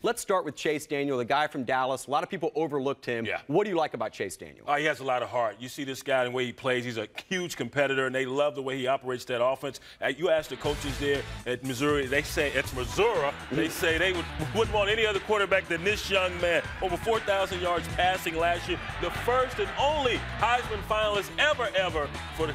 Let's start with Chase Daniel, the guy from Dallas. A lot of people overlooked him. Yeah. What do you like about Chase Daniel? He has a lot of heart. You see this guy and the way he plays. He's a huge competitor, and they love the way he operates that offense. You ask the coaches there at Missouri, they say it's Missouri. They say they wouldn't want any other quarterback than this young man. Over 4,000 yards passing last year. The first and only Heisman finalist ever for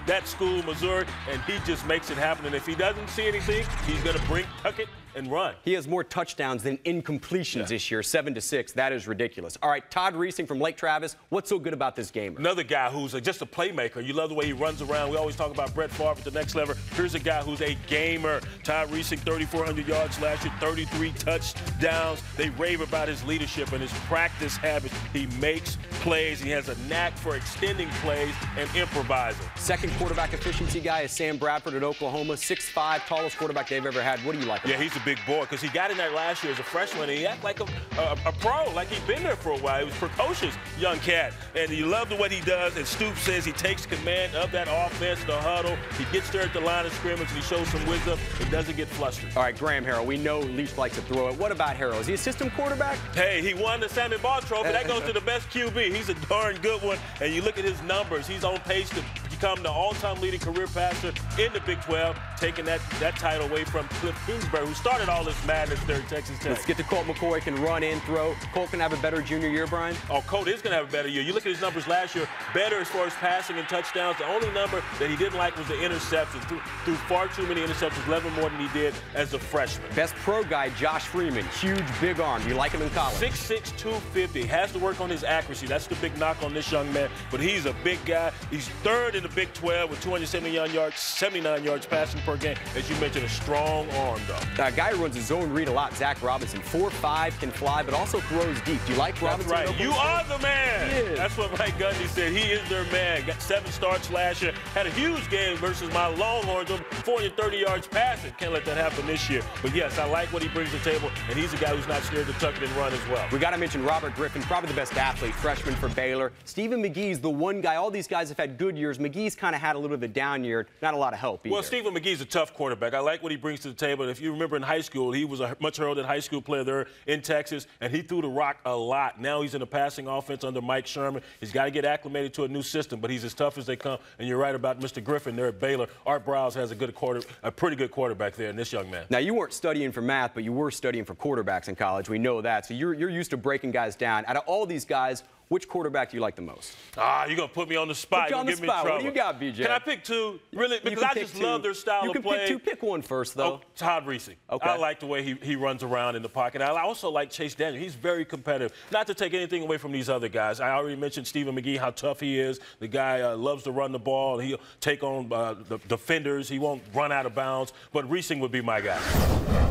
that school, Missouri, and he just makes it happen. And if he doesn't see anything, he's going to tuck it and run. He has more touchdowns than incompletions this year, 7-6. That is ridiculous. All right, Todd Reesing from Lake Travis. What's so good about this gamer? Another guy who's just a playmaker. You love the way he runs around. We always talk about BRADFORD at the next level. Here's a guy who's a gamer. Todd Reesing, 3,400 yards last year, 33 touchdowns. They rave about his leadership and his practice habits. He makes plays. He has a knack for extending plays and improvising. Second quarterback efficiency guy is Sam Bradford at Oklahoma, 6'5", tallest quarterback they've ever had. What do you like about him? He's a big boy because he got in there last year as a freshman, and he acted like a pro, like he'd been there for a while. He was precocious young cat, and you love what he does. And Stoops says he takes command of that offense, the huddle. He gets there at the line of scrimmage, and he shows some wisdom and doesn't get flustered. All right, Graham Harrell, we know Leach likes to throw it. What about Harrell? Is he a system quarterback? Hey, he won the Sammy Ball Trophy. That goes to the best QB. He's a darn good one, and you look at his numbers. He's on pace to become the all-time leading career passer in the Big 12, taking that title away from Cliff Kingsbury, who started all this madness there at Texas Tech. Let's get to Colt McCoy, can run and throw. Colt can have a better junior year, Brian? Oh, Colt is going to have a better year. You look at his numbers last year, better as far as passing and touchdowns. The only number that he didn't like was the interceptions. Threw far too many interceptions, 11 more than he did as a freshman. Best pro guy, Josh Freeman. Huge, big arm. Do you like him in college? 6'6", 250. Has to work on his accuracy. That's the big knock on this young man. But he's a big guy. He's third in the Big 12 with 279 yards, 79 yards passing per game. As you mentioned, a strong arm, though. A guy who runs his zone read a lot, Zach Robinson. 4'5", can fly, but also throws deep. Do you like Robinson? That's right. You are the man. He is. That's what Mike Gundy said. He is their man. Got 7 starts last year. Had a huge game versus my Longhorns, over 430 yards passing. Can't let that happen this year. But, yes, I like what he brings to the table, and he's a guy who's not scared to tuck it and run as well. We got to mention Robert Griffin, probably the best athlete, freshman for Baylor. Stephen McGee's the one guy. All these guys have had good years. McGee's kind of had a little bit of a down year. Not a lot of help either. Well, Stephen McGee's a tough quarterback. I like what he brings to the table. If you remember in high school, he was a much heralded high school player there in Texas, and he threw the rock a lot. Now he's in a passing offense under Mike Sherman. He's got to get acclimated to a new system, but he's as tough as they come. And you're right about Mr. Griffin there at Baylor. Art Browse has a pretty good quarterback there in this young man. Now, you weren't studying for math, but you were studying for quarterbacks in college. We know that. So you're used to breaking guys down. Out of all these guys, which quarterback do you like the most? You're going to put me on the spot. Put you on the spot. What do you got, BJ? Can I pick two? Really? Because I just love their style of play. You can pick two. Pick one first, though. Oh, Todd Reesing. Okay. I like the way he runs around in the pocket. I also like Chase Daniel. He's very competitive. Not to take anything away from these other guys. I already mentioned Stephen McGee, how tough he is. The guy loves to run the ball. He'll take on the defenders. He won't run out of bounds. But Reesing would be my guy.